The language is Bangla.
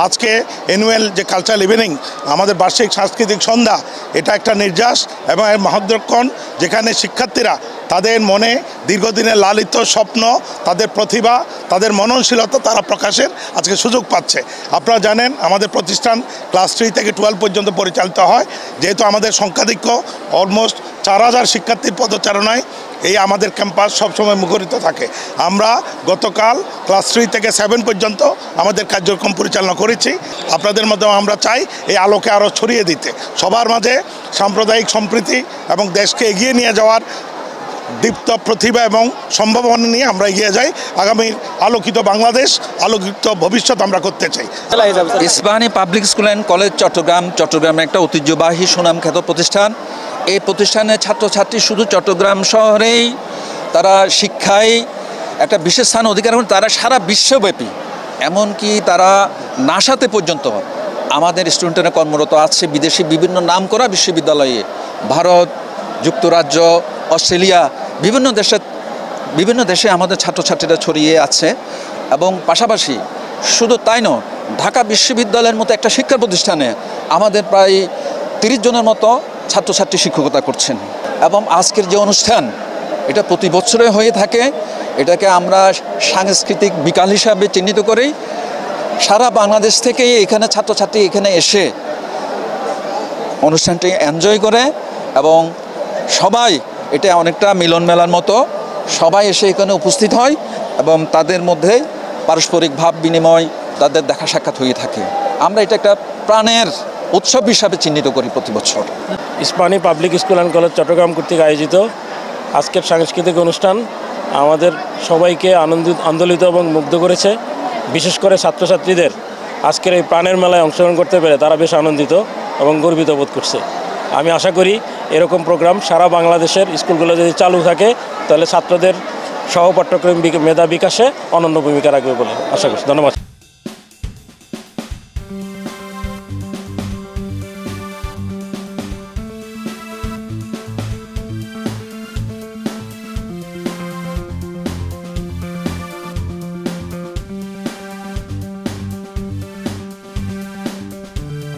আজকে অ্যানুয়াল যে কালচারাল ইভিনিং, আমাদের বার্ষিক সাংস্কৃতিক সন্ধ্যা, এটা একটা নির্যাস এবং এর মহোদ্যক্ষণ, যেখানে শিক্ষার্থীরা তাদের মনে দীর্ঘদিনের লালিত স্বপ্ন, তাদের প্রতিভা, তাদের মননশীলতা তারা প্রকাশের আজকে সুযোগ পাচ্ছে। আপনারা জানেন আমাদের প্রতিষ্ঠান ক্লাস 3 থেকে 12 পর্যন্ত পরিচালিত হয়। যেহেতু আমাদের সংখ্যাধিক্য অলমোস্ট 4000 শিক্ষার্থীর পদচারণায় এই আমাদের ক্যাম্পাস সবসময় মুখরিত থাকে। আমরা গতকাল ক্লাস 3 থেকে 7 পর্যন্ত আমাদের কার্যক্রম পরিচালনা করেছি। আপনাদের মাধ্যমে আমরা চাই এই আলোকে আরও ছড়িয়ে দিতে, সবার মাঝে সাম্প্রদায়িক সম্প্রীতি এবং দেশকে এগিয়ে নিয়ে যাওয়ার দীপ্ত প্রতিভা এবং সম্ভাবনা নিয়ে আমরা এগিয়ে যাই। আগামীর আলোকিত বাংলাদেশ, আলোকিত ভবিষ্যৎ আমরা করতে চাই। Ispahani public school and college চট্টগ্রামের একটা ঐতিহ্যবাহী সুনামখ্যাত প্রতিষ্ঠান। এই প্রতিষ্ঠানের ছাত্রছাত্রী শুধু চট্টগ্রাম শহরেই তারা শিক্ষায় একটা বিশেষ স্থান অধিকার করেন, তারা সারা বিশ্বব্যাপী, এমনকি তারা নাসাতে পর্যন্ত আমাদের স্টুডেন্টরা কর্মরত আছে বিদেশি বিভিন্ন নামকরা বিশ্ববিদ্যালয়ে, ভারত, যুক্তরাজ্য, অস্ট্রেলিয়া, বিভিন্ন দেশে আমাদের ছাত্রছাত্রীরা ছড়িয়ে আছে। এবং পাশাপাশি শুধু তাই নয়, ঢাকা বিশ্ববিদ্যালয়ের মতো একটা শিক্ষা প্রতিষ্ঠানে আমাদের প্রায় 30 জনের মতো ছাত্রছাত্রী শিক্ষকতা করছেন। এবং আজকের যে অনুষ্ঠান, এটা প্রতি বছরে হয়ে থাকে। এটাকে আমরা সাংস্কৃতিক বিকাল হিসাবে চিহ্নিত করি। সারা বাংলাদেশ থেকে এখানে ছাত্রছাত্রী এখানে এসে অনুষ্ঠানটি এনজয় করে এবং সবাই, এটা অনেকটা মিলন মেলার মতো, সবাই এসে এখানে উপস্থিত হয় এবং তাদের মধ্যে পারস্পরিক ভাব বিনিময়, তাদের দেখা সাক্ষাৎ হয়ে থাকে। আমরা এটা একটা প্রাণের উৎসব হিসাবে চিহ্নিত করি প্রতি বছর। Ispahani public school and college Chattogram কর্তৃক আয়োজিত আজকের সাংস্কৃতিক অনুষ্ঠান আমাদের সবাইকে আন্দোলিত এবং মুগ্ধ করেছে। বিশেষ করে ছাত্রছাত্রীদের আজকের এই প্রাণের মেলায় অংশগ্রহণ করতে পেরে তারা বেশ আনন্দিত এবং গর্বিত বোধ করছে। আমি আশা করি এরকম প্রোগ্রাম সারা বাংলাদেশের স্কুলগুলো যদি চালু থাকে, তাহলে ছাত্রদের সহপাঠ্যক্রম মেধা বিকাশে অনন্য ভূমিকা রাখবে বলে আশা করছি। ধন্যবাদ।